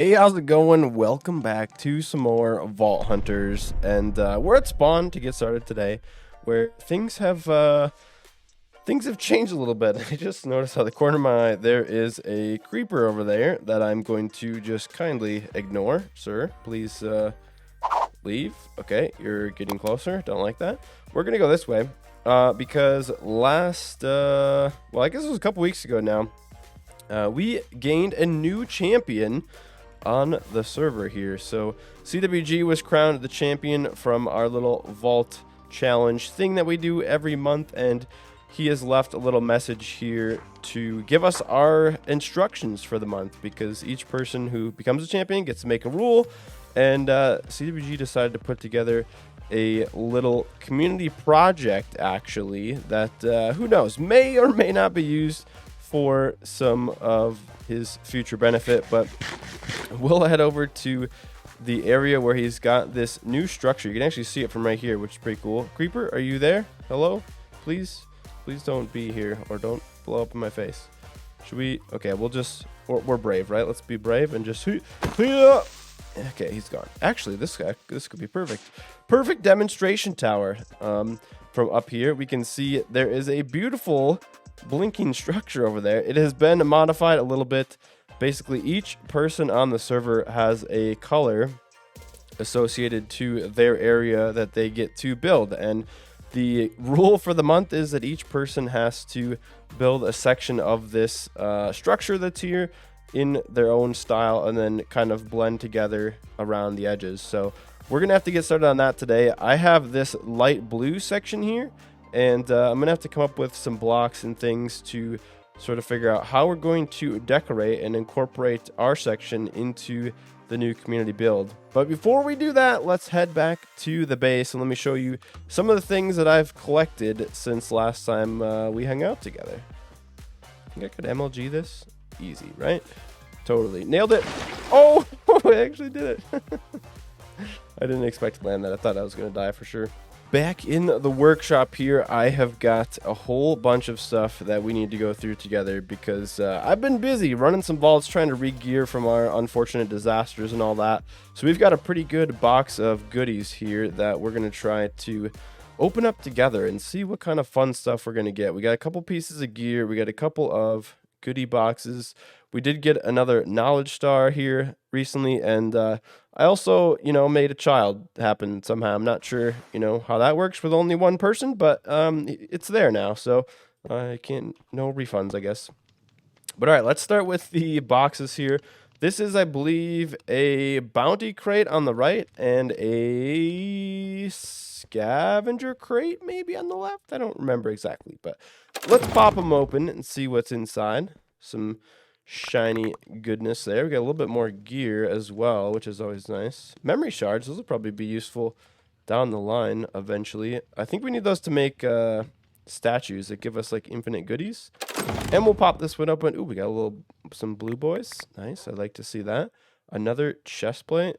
Hey, how's it going? Welcome back to some more Vault Hunters, and we're at spawn to get started today, where things have changed a little bit. I just noticed how the corner of my eye there is a creeper over there that I'm going to just kindly ignore. Sir, please leave. Okay, you're getting closer. Don't like that. We're gonna go this way because well, I guess it was a couple weeks ago now. We gained a new champion on the server here. So CWG was crowned the champion from our little vault challenge thing that we do every month, and he has left a little message here to give us our instructions for the month, because each person who becomes a champion gets to make a rule, and CWG decided to put together a little community project actually that who knows, may or may not be used for some of his future benefit. But we'll head over to the area where he's got this new structure. You can actually see it from right here, which is pretty cool. Creeper, are you there? Hello? Please don't be here, or don't blow up in my face. Should we? Okay, we're brave, right? Let's be brave and just okay, he's gone. Actually, this could be perfect. Perfect demonstration tower. From up here we can see there is a beautiful blinking structure over there. It has been modified a little bit. Basically, each person on the server has a color associated to their area that they get to build, and the rule for the month is that each person has to build a section of this structure that's here in their own style, and then kind of blend together around the edges. So we're gonna have to get started on that today. I have this light blue section here, and I'm gonna have to come up with some blocks and things to sort of figure out how we're going to decorate and incorporate our section into the new community build. But before we do that, let's head back to the base and let me show you some of the things that I've collected since last time we hung out together. I think I could MLG this. Easy, right? Totally. Nailed it. Oh, I actually did it. I didn't expect to land that. I thought I was going to die for sure. Back in the workshop here, I have got a whole bunch of stuff that we need to go through together, because I've been busy running some vaults, trying to re-gear from our unfortunate disasters and all that. So we've got a pretty good box of goodies here that we're going to try to open up together and see what kind of fun stuff we're going to get. We got a couple pieces of gear. We got a couple of goodie boxes. We did get another knowledge star here recently, and I also, made a child happen somehow. I'm not sure, how that works with only one person, but it's there now, so I can't, no refunds, I guess. But all right, let's start with the boxes here. This is, I believe, a bounty crate on the right and a scavenger crate maybe on the left. I don't remember exactly, but let's pop them open and see what's inside. Some shiny goodness there. We got a little bit more gear as well, which is always nice. Memory shards, those will probably be useful down the line eventually. I think we need those to make statues that give us like infinite goodies. And we'll pop this one open. Ooh, we got some blue boys. Nice. I'd like to see that. Another chest plate.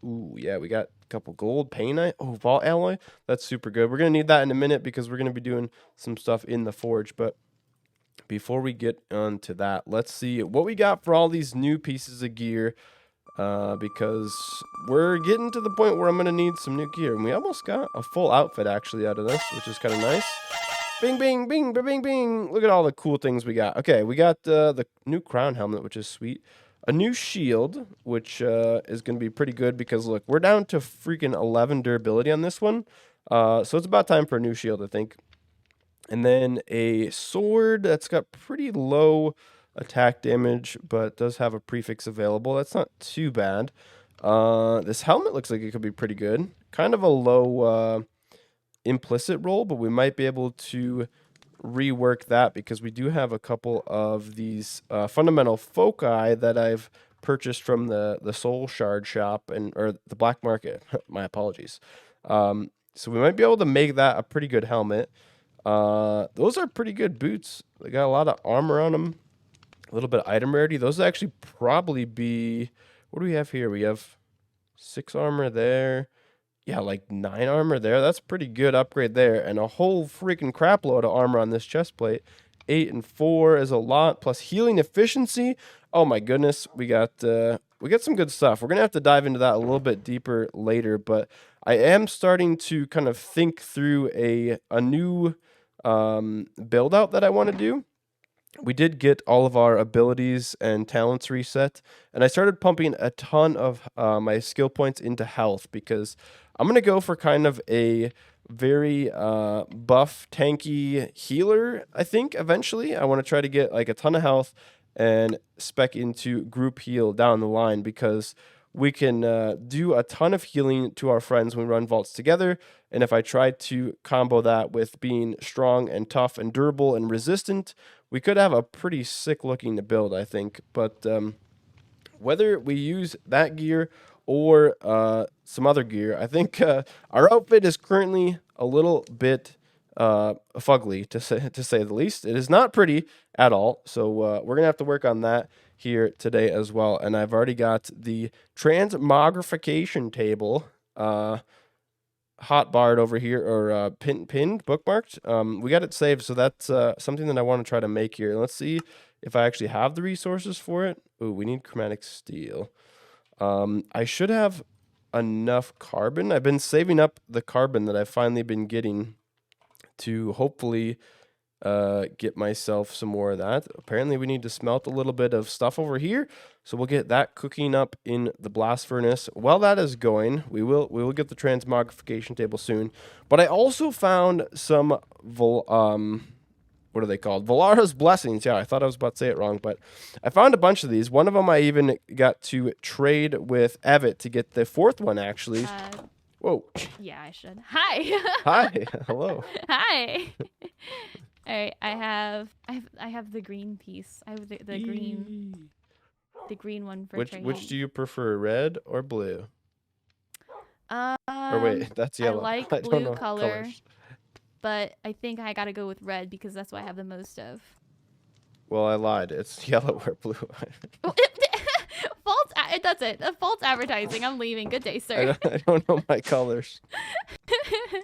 Ooh, yeah, we got a couple gold paint. Oh, vault alloy. That's super good. We're gonna need that in a minute because we're gonna be doing some stuff in the forge. But before we get on to that, let's see what we got for all these new pieces of gear, because we're getting to the point where I'm going to need some new gear. And we almost got a full outfit actually out of this, which is kind of nice. Bing, bing, bing, bing, bing, bing. Look at all the cool things we got. Okay, we got the new crown helmet, which is sweet. A new shield, which is going to be pretty good, because look, we're down to freaking 11 durability on this one. So it's about time for a new shield, I think. And then a sword that's got pretty low attack damage, but does have a prefix available. That's not too bad. This helmet looks like it could be pretty good. Kind of a low implicit roll, but we might be able to rework that, because we do have a couple of these fundamental foci that I've purchased from the soul shard shop, or the black market. My apologies. So we might be able to make that a pretty good helmet. Those are pretty good boots. They got a lot of armor on them, a little bit of item rarity. Those actually probably be, what do we have here? We have 6 armor there. Yeah, like 9 armor there. That's a pretty good upgrade there. And a whole freaking crap load of armor on this chest plate. 8 and 4 is a lot, plus healing efficiency. Oh my goodness, we got we get some good stuff. We're gonna have to dive into that a little bit deeper later, but I am starting to kind of think through a new build out that I want to do. We did get all of our abilities and talents reset, and I started pumping a ton of my skill points into health because I'm gonna go for kind of a very buff, tanky healer. I think eventually I want to try to get like a ton of health and spec into group heal down the line because we can do a ton of healing to our friends when we run vaults together. And if I try to combo that with being strong and tough and durable and resistant, we could have a pretty sick looking build, I think. But whether we use that gear or some other gear, I think our outfit is currently a little bit fugly, to say the least. It is not pretty at all, so we're gonna have to work on that here today as well. And I've already got the transmogrification table hotbarred over here, or pinned, bookmarked. We got it saved, so that's something that I want to try to make here. Let's see if I actually have the resources for it. Ooh, we need chromatic steel. I should have enough carbon. I've been saving up the carbon that I've finally been getting to hopefully get myself some more of that. Apparently we need to smelt a little bit of stuff over here, so we'll get that cooking up in the blast furnace. While that is going, we will get the transmogrification table soon. But I also found some what are they called? Valara's blessings. Yeah, I thought I was about to say it wrong, but I found a bunch of these. One of them I even got to trade with Evet to get the fourth one, actually. Whoa. Yeah, I should. Hi. Hi. Hello. Hi. All right, I have the green piece. I have the green one for trading. Which do you prefer, red or blue? Or wait, that's yellow. I like blue colors. But I think I gotta go with red because that's what I have the most of. Well, I lied. It's yellow or blue. That's it. False advertising. I'm leaving. Good day, sir. I don't know my colors. All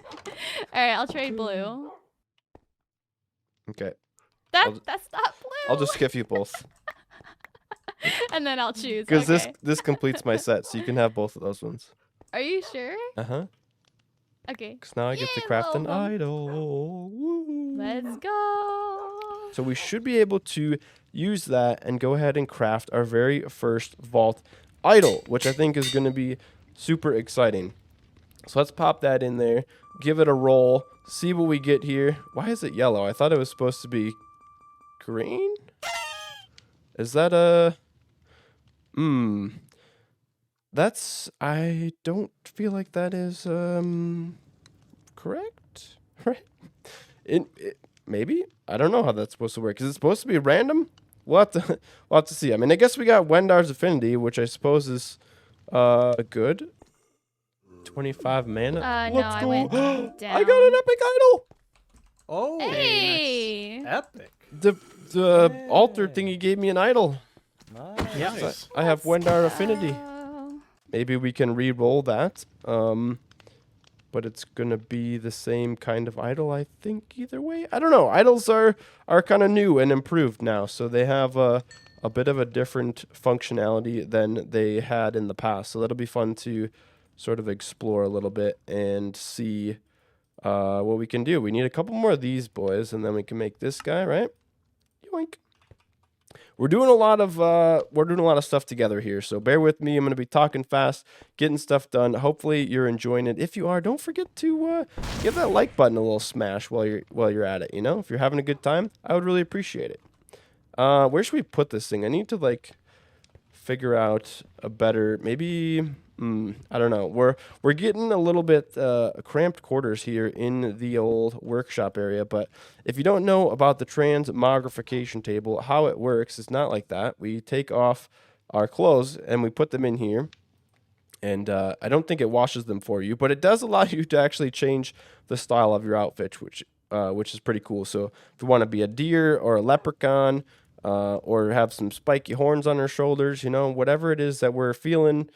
right, I'll trade blue. Okay. That's not blue. I'll just give you both. And then I'll choose. Because this completes my set, so you can have both of those ones. Are you sure? Uh-huh. Okay. Because now I get to craft an idol. Woo. Let's go. So we should be able to use that and go ahead and craft our very first vault idol, which I think is going to be super exciting. So let's pop that in there, give it a roll, see what we get here. Why is it yellow? I thought it was supposed to be green. Is that a... That's... I don't feel like that is correct, right? Maybe? I don't know how that's supposed to work. Is it supposed to be random? We'll have to see. I mean, I guess we got Wendar's Affinity, which I suppose is good. 25 mana. No, I went down. I got an epic idol! Oh, hey! Nice. Epic. The altar thingy gave me an idol. Nice. Yes. I have Wendar Affinity. Maybe we can re-roll that. But it's gonna be the same kind of idol, I think, either way. I don't know. Idols are kind of new and improved now, so they have a bit of a different functionality than they had in the past. So that'll be fun to sort of explore a little bit and see what we can do. We need a couple more of these boys, and then we can make this guy, right? Yoink. We're doing a lot of stuff together here, so bear with me. I'm going to be talking fast, getting stuff done. Hopefully you're enjoying it. If you are, don't forget to give that like button a little smash while you're at it. You know, if you're having a good time, I would really appreciate it. Where should we put this thing? I need to like figure out a better, maybe. I don't know. We're getting a little bit cramped quarters here in the old workshop area, but if you don't know about the transmogrification table, how it works is not like that. We take off our clothes and we put them in here, and I don't think it washes them for you, but it does allow you to actually change the style of your outfit, which is pretty cool. So if you want to be a deer or a leprechaun, or have some spiky horns on our shoulders, you know, whatever it is that we're feeling,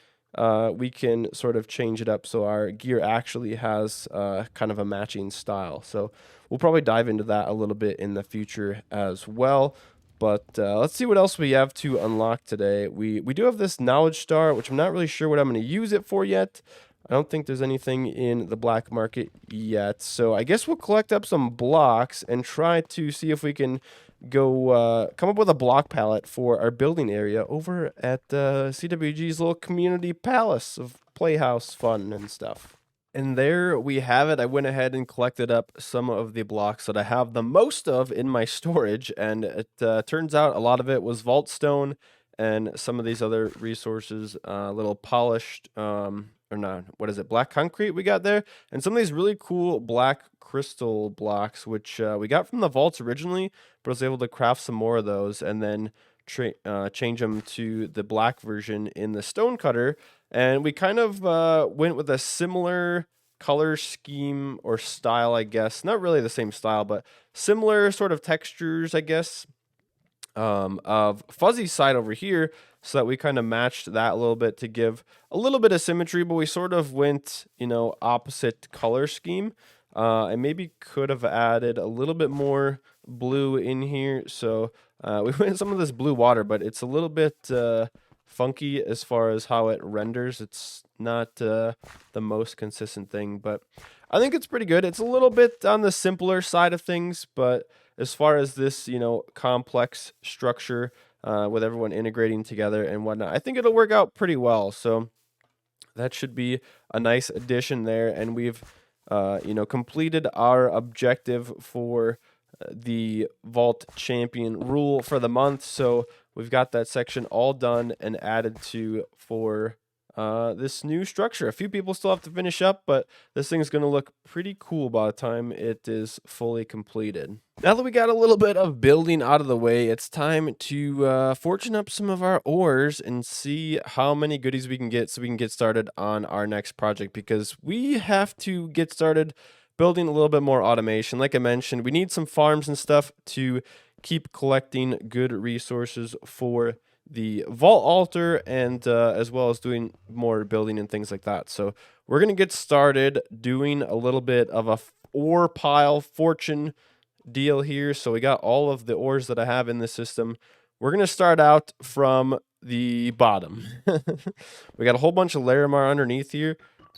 we can sort of change it up so our gear actually has kind of a matching style. So we'll probably dive into that a little bit in the future as well. But let's see what else we have to unlock today. We do have this knowledge star, which I'm not really sure what I'm going to use it for yet. I don't think there's anything in the black market yet. So I guess we'll collect up some blocks and try to see if we can go come up with a block palette for our building area over at CWG's little community palace of playhouse fun and stuff. And there we have it. I went ahead and collected up some of the blocks that I have the most of in my storage, and it turns out a lot of it was vault stone and some of these other resources, little polished, or not, what is it, black concrete we got there, and some of these really cool black crystal blocks, which we got from the vaults originally, but I was able to craft some more of those and then change them to the black version in the stone cutter. And we kind of went with a similar color scheme or style, I guess. Not really the same style, but similar sort of textures, I guess, of fuzzy side over here, so that we kind of matched that a little bit to give a little bit of symmetry, but we sort of went, you know, opposite color scheme. And maybe could have added a little bit more blue in here. So we went some of this blue water, but it's a little bit funky as far as how it renders. It's not the most consistent thing, but I think it's pretty good. It's a little bit on the simpler side of things, but as far as this, you know, complex structure with everyone integrating together and whatnot, I think it'll work out pretty well. So that should be a nice addition there. And we've, you know, completed our objective for the Vault Champion rule for the month. So we've got that section all done and added to for this new structure. A few people still have to finish up, but this thing's going to look pretty cool by the time it is fully completed. Now that we got a little bit of building out of the way, it's time to fortune up some of our ores and see how many goodies we can get so we can get started on our next project, because we have to get started building a little bit more automation. Like I mentioned, we need some farms and stuff to keep collecting good resources for the vault altar, and as well as doing more building and things like that. So we're going to get started doing a little bit of a ore pile fortune deal here. So we got all of the ores that I have in the system. We're going to start out from the bottom. We got a whole bunch of Larimar underneath here,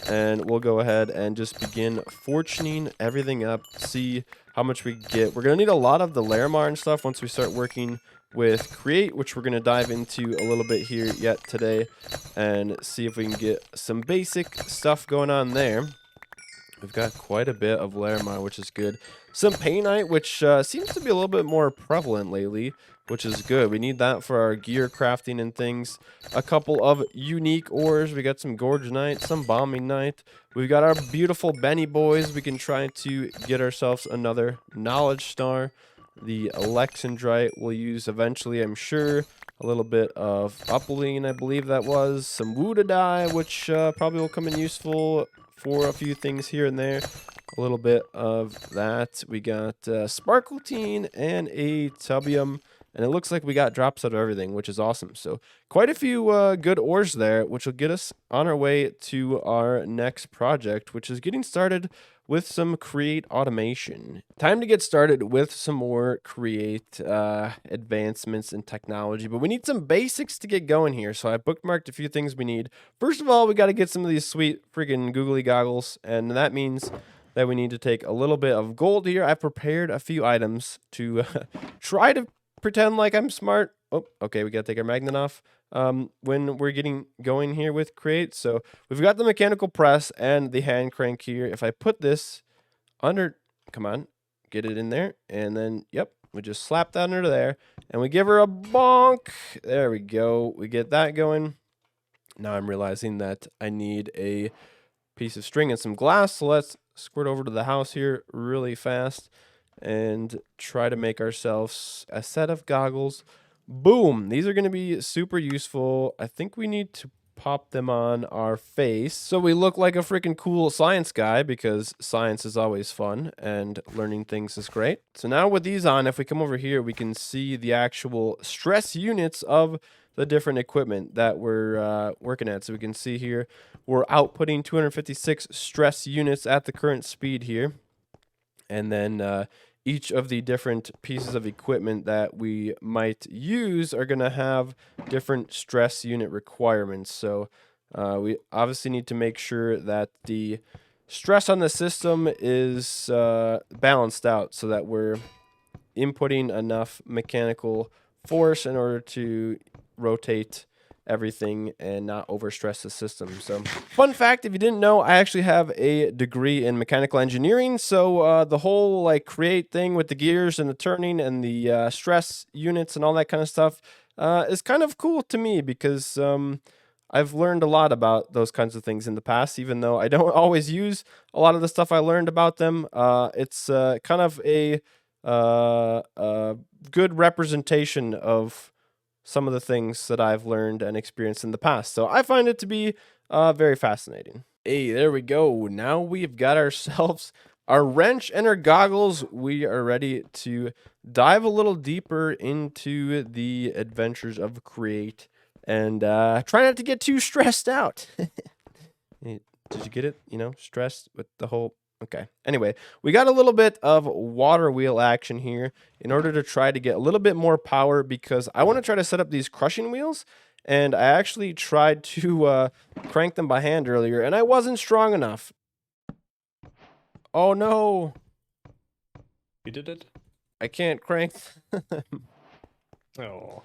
and we'll go ahead and just begin fortuning everything up, see how much we get. We're going to need a lot of the Larimar and stuff once we start working with Create, which we're going to dive into a little bit here yet today and see if we can get some basic stuff going on there. We've got quite a bit of Larimar, which is good. Some Painite, which seems to be a little bit more prevalent lately, which is good. We need that for our gear crafting and things. A couple of unique ores. We got some Gorgonite, some Bombing Knight. We've got our beautiful Benny boys. We can try to get ourselves another Knowledge Star. The Alexandrite we'll use eventually, I'm sure. A little bit of Upline, I believe that was. Some Woodadai, which probably will come in useful for a few things here and there. A little bit of that. We got Sparkletine and a Tubium. And it looks like we got drops out of everything, which is awesome. So quite a few good ores there, which will get us on our way to our next project, which is getting started with some Create automation. Time to get started with some more Create advancements in technology, but we need some basics to get going here. So I bookmarked a few things we need. First of all, we got to get some of these sweet freaking googly goggles, and that means that we need to take a little bit of gold here. I've prepared a few items to try to pretend like I'm smart. Oh, okay, we gotta take our magnet off when we're getting going here with Create. So we've got the mechanical press and the hand crank here. If I put this under, come on, get it in there, and then, yep, we just slap that under there, and we give her a bonk. There we go. We get that going. Now I'm realizing that I need a piece of string and some glass, so let's squirt over to the house here really fast and try to make ourselves a set of goggles. Boom! These are going to be super useful. I think we need to pop them on our face so we look like a freaking cool science guy, because science is always fun and learning things is great. So now with these on, if we come over here, we can see the actual stress units of the different equipment that we're working at. So we can see here we're outputting 256 stress units at the current speed here. And then each of the different pieces of equipment that we might use are going to have different stress unit requirements. So we obviously need to make sure that the stress on the system is balanced out so that we're inputting enough mechanical force in order to rotate everything and not overstress the system. So fun fact, if you didn't know, I actually have a degree in mechanical engineering. So the whole like create thing with the gears and the turning and the stress units and all that kind of stuff is kind of cool to me because I've learned a lot about those kinds of things in the past, even though I don't always use a lot of the stuff I learned about them. It's kind of a good representation of some of the things that I've learned and experienced in the past. So I find it to be very fascinating. Hey, there we go. Now we've got ourselves our wrench and our goggles. We are ready to dive a little deeper into the adventures of Create and try not to get too stressed out. Did you get it? You know, stressed with the whole... Okay. Anyway, we got a little bit of water wheel action here in order to try to get a little bit more power because I want to try to set up these crushing wheels. And I actually tried to crank them by hand earlier, and I wasn't strong enough. Oh, no. You did it? I can't crank them. Oh.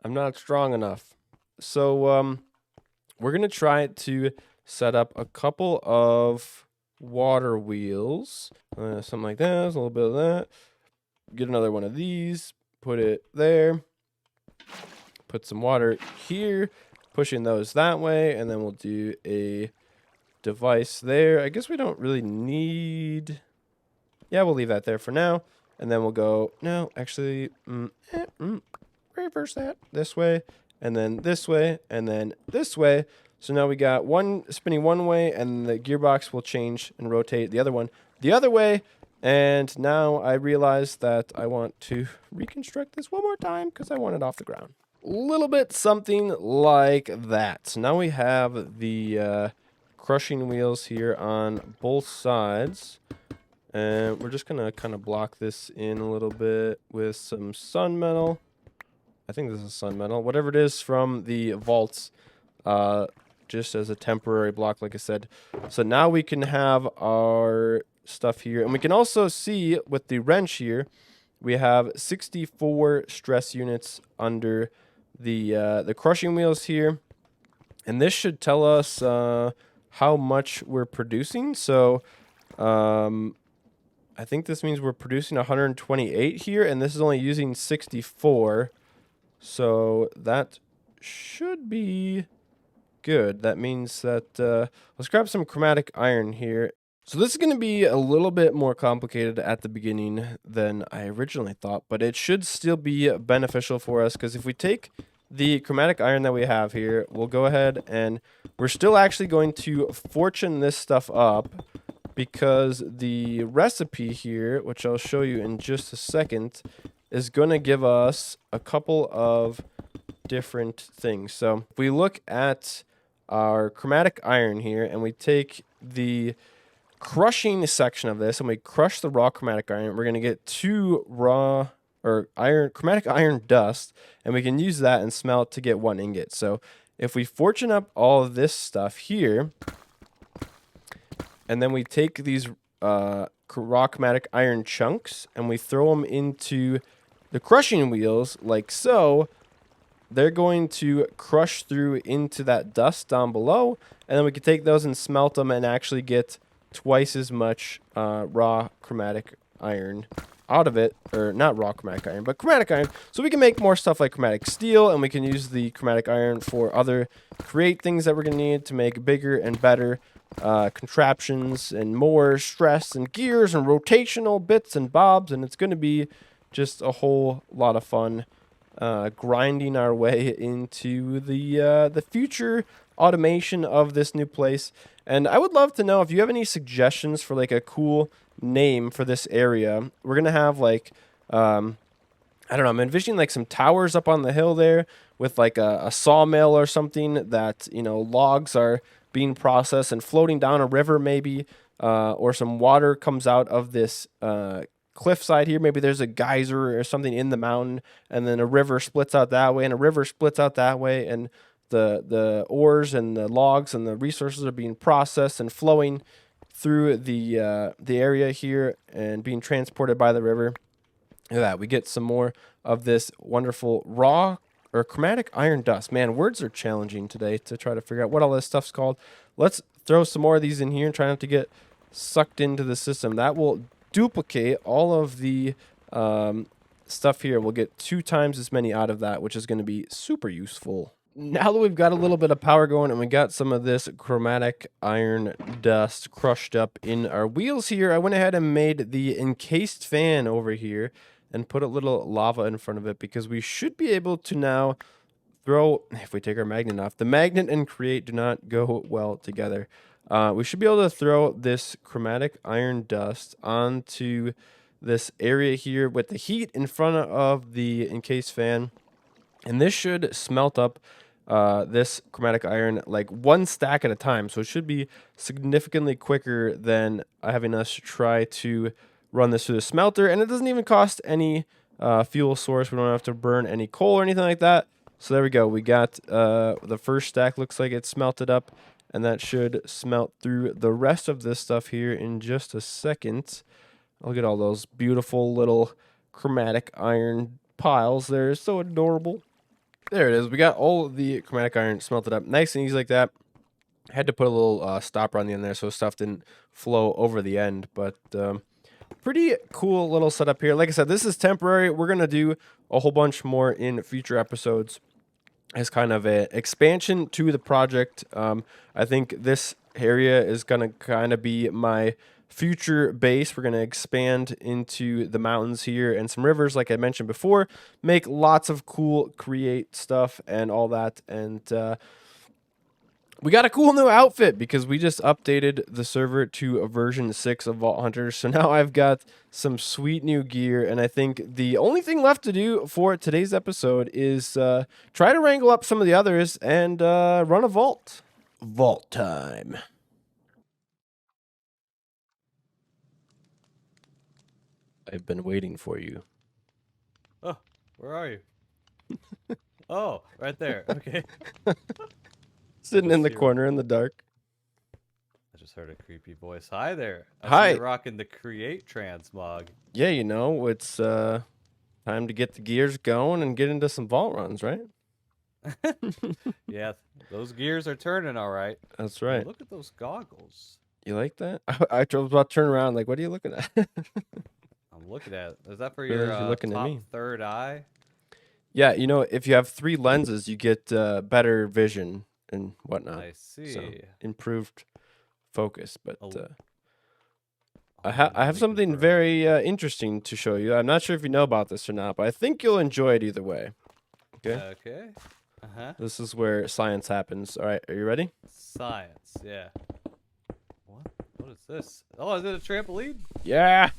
I'm not strong enough. So we're going to try to set up a couple of water wheels, something like that, a little bit of that. Get another one of these, put it there, put some water here, pushing those that way, and then we'll do a device there. I guess we don't really need... Yeah, we'll leave that there for now, and then we'll go... No, actually, reverse that this way, and then this way, and then this way. So now we got one spinning one way, and the gearbox will change and rotate the other one the other way. And now I realize that I want to reconstruct this one more time because I want it off the ground. A little bit something like that. So now we have the crushing wheels here on both sides. And we're just going to kind of block this in a little bit with some sun metal. I think this is sun metal. Whatever it is from the vaults. Just as a temporary block, like I said. So now we can have our stuff here. And we can also see with the wrench here, we have 64 stress units under the crushing wheels here. And this should tell us how much we're producing. So I think this means we're producing 128 here, and this is only using 64. So that should be... good. That means that let's grab some chromatic iron here. So this is going to be a little bit more complicated at the beginning than I originally thought, but it should still be beneficial for us because if we take the chromatic iron that we have here, we'll go ahead and we're still actually going to fortune this stuff up because the recipe here, which I'll show you in just a second, is going to give us a couple of different things. So if we look at our chromatic iron here and we take the crushing section of this and we crush the raw chromatic iron, we're going to get 2 raw or chromatic iron dust, and we can use that and smelt to get 1 ingot. So if we fortune up all of this stuff here and then we take these raw chromatic iron chunks and we throw them into the crushing wheels like so, they're going to crush through into that dust down below, and then we can take those and smelt them and actually get twice as much raw chromatic iron out of it, or not raw chromatic iron, but chromatic iron. So we can make more stuff like chromatic steel, and we can use the chromatic iron for other create things that we're going to need to make bigger and better contraptions and more stress and gears and rotational bits and bobs, and it's going to be just a whole lot of fun. Grinding our way into the future automation of this new place. And I would love to know if you have any suggestions for like a cool name for this area. We're gonna have like I don't know, I'm envisioning like some towers up on the hill there with like a sawmill or something that, you know, logs are being processed and floating down a river maybe, or some water comes out of this cliffside here. Maybe there's a geyser or something in the mountain, and then a river splits out that way, and a river splits out that way, and the ores and the logs and the resources are being processed and flowing through the area here and being transported by the river. Look at that. We get some more of this wonderful raw or chromatic iron dust. Man, words are challenging today to try to figure out what all this stuff's called. Let's throw some more of these in here and try not to get sucked into the system. That will duplicate all of the stuff here. We'll get 2 times as many out of that, which is going to be super useful. Now that we've got a little bit of power going and we got some of this chromatic iron dust crushed up in our wheels here, I went ahead and made the encased fan over here and put a little lava in front of it, because we should be able to now throw, if we take our magnet off, the magnet and create do not go well together. We should be able to throw this chromatic iron dust onto this area here with the heat in front of the encased fan, and this should smelt up this chromatic iron like 1 stack at a time. So it should be significantly quicker than having us try to run this through the smelter, and it doesn't even cost any fuel source. We don't have to burn any coal or anything like that. So there we go. We got the first stack, looks like it's smelted up, and that should smelt through the rest of this stuff here in just a second. Look at all those beautiful little chromatic iron piles there. So adorable. There it is. We got all of the chromatic iron smelted up nice and easy like that. Had to put a little stopper on the end there so stuff didn't flow over the end, but pretty cool little setup here. Like I said, this is temporary. We're going to do a whole bunch more in future episodes as kind of an expansion to the project. I think this area is going to kind of be my future base. We're going to expand into the mountains here and some rivers, like I mentioned before, make lots of cool create stuff and all that. And we got a cool new outfit because we just updated the server to a version 6 of Vault Hunters. So now I've got some sweet new gear, and I think the only thing left to do for today's episode is try to wrangle up some of the others and run a vault. Vault time. I've been waiting for you. Oh, where are you? Oh, right there. Okay. Sitting in the corner in the dark. I just heard a creepy voice. Hi there. I Hi. see you're rocking the create transmog. Yeah, you know, it's time to get the gears going and get into some vault runs, right? Yeah, those gears are turning all right. That's right. Look at those goggles. You like that? I was about to turn around like, what are you looking at? I'm looking at it. Is that for Realize your you're looking at top me. third eye? Yeah, you know, if you have 3 lenses, you get better vision and whatnot. I see. So, improved focus. But Oh. I have something very interesting to show you. I'm not sure if you know about this or not, but I think you'll enjoy it either way. Okay? Okay. Uh-huh. This is where science happens. All right, are you ready? Science, yeah. What is this? Oh, is it a trampoline? Yeah.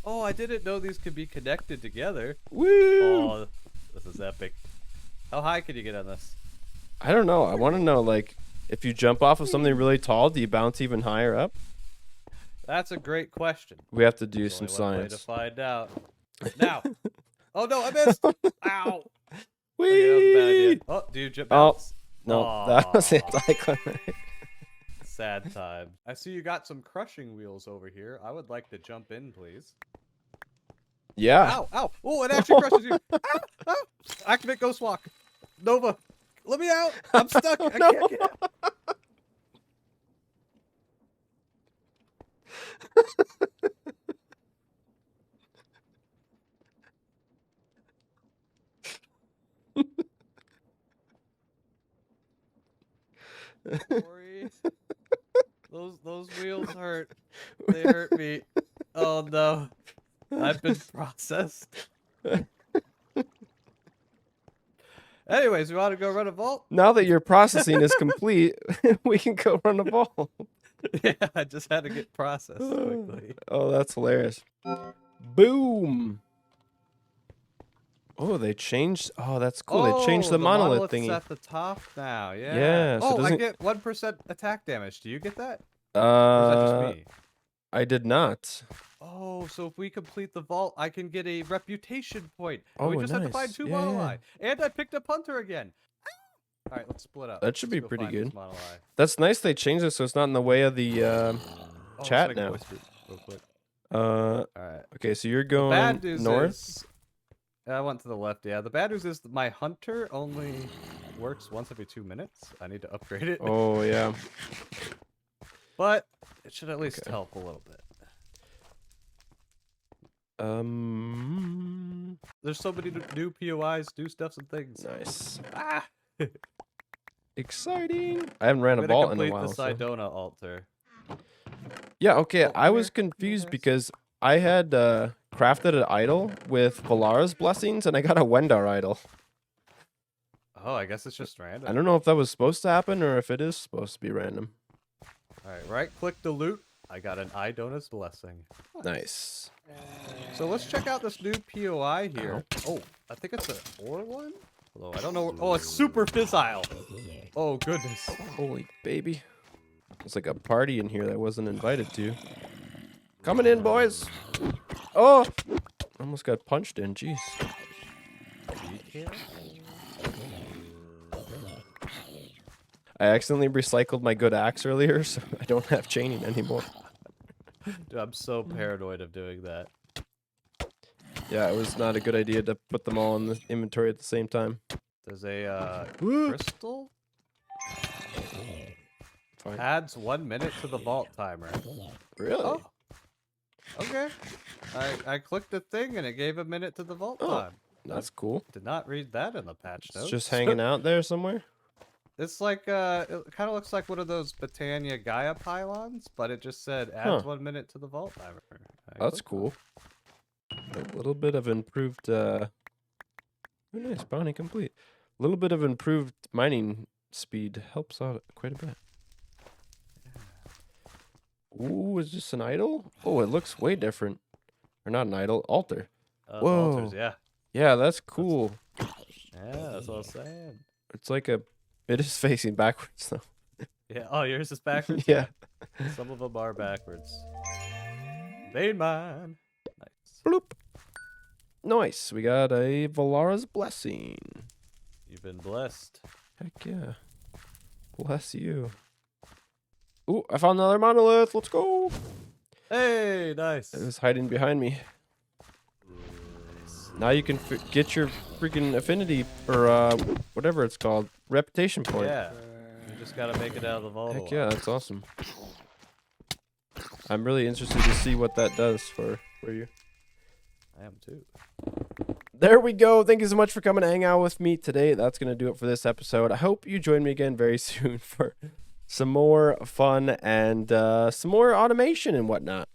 Oh, I didn't know these could be connected together. Woo! Oh, this is epic. How high can you get on this? I don't know. I want to know, like, if you jump off of something really tall, do you bounce even higher up? That's a great question. We have to do There's some only one way science. to find out. Now. Oh no, I missed. Ow. Whee! Okay, that was a bad idea. Oh, dude, jump bounce. No, that was Aw. anticlimactic. Sad time. I see you got some crushing wheels over here. I would like to jump in, please. Yeah. Ow, ow. Oh, it actually crushes you. Ow, ow. Activate Ghost Walk. Nova, let me out. I'm stuck. I No. can't get out. Korey, those wheels hurt. They hurt me. Oh no. I've been processed. Anyways, we want to go run a vault? Now that your processing is complete, we can go run a ball. Yeah, I just had to get processed quickly. Oh, that's hilarious. Boom. Oh, they changed. Oh, that's cool. They changed the monolith thingy. at the top now. Yeah. Yeah, so Oh, I doesn't- get 1% attack damage. Do you get that? Or is that just me? I did not. Oh, so if we complete the vault, I can get a reputation point. And Oh, we just have to find nice. 2 Yeah, Model yeah. I. And I picked up Hunter again. All right, let's split up. That should Let's be go pretty find this good. Model I. That's nice they changed it so it's not in the way of the Oh, let's chat make a now. voice group real quick. Uh, All right. okay, so you're The going bad news north. is I went to the left. Yeah, the bad news is that my Hunter only works once every 2 minutes. I need to upgrade it. Oh yeah. But it should at least Okay. help a little bit. There's so many new POIs, new stuffs and things. Nice. Ah! Exciting. I haven't ran I'm a gonna vault in a complete while. the So. Sidona altar. Yeah, okay. Oh, I was here. confused Yes. because I had crafted an idol with Valara's blessings and I got a Wendar idol. Oh, I guess it's just random. I don't know if that was supposed to happen or if it is supposed to be random. All right, right click to loot. I got an Idona's blessing. Nice. So let's check out this new POI here. Oh, I think it's an ore one. Although I don't know. Oh, it's super fissile. Oh goodness. Holy baby. It's like a party in here that I wasn't invited to. Coming in, boys. Oh! Almost got punched in. Jeez. I accidentally recycled my good axe earlier, so I don't have chaining anymore. Dude, I'm so paranoid of doing that. Yeah, it was not a good idea to put them all in the inventory at the same time. There's a Woo! crystal. Fine. Adds 1 minute to the vault timer. Really? Oh. Okay. I clicked the thing and it gave a minute to the vault Oh. time. That's cool. Did not read that in the patch notes. It's just hanging out there somewhere. It's like it kind of looks like one of those Britannia Gaia pylons, but it just said adds Huh. 1 minute to the vault timer. That's cool. A little bit of improved. Oh, nice, bounty complete. A little bit of improved mining speed helps out quite a bit. Ooh, is this an idol? Oh, it looks way different. Or not an idol, altar. Altars, Whoa. yeah. Yeah, that's cool. Yeah, that's what I was saying. It's like a. It is facing backwards though. Yeah. Oh, yours is backwards. Yeah. Some of them are backwards. Main mine. Nice. Bloop. Nice. We got a Valara's blessing. You've been blessed. Heck yeah. Bless you. Ooh, I found another monolith. Let's go. Hey, nice. It was hiding behind me. Now you can get your freaking affinity or whatever it's called, reputation point. Yeah. You just gotta make it out of the vault. Heck yeah, that's awesome. I'm really interested to see what that does for you. I am too. There we go. Thank you so much for coming to hang out with me today. That's going to do it for this episode. I hope you join me again very soon for some more fun and some more automation and whatnot.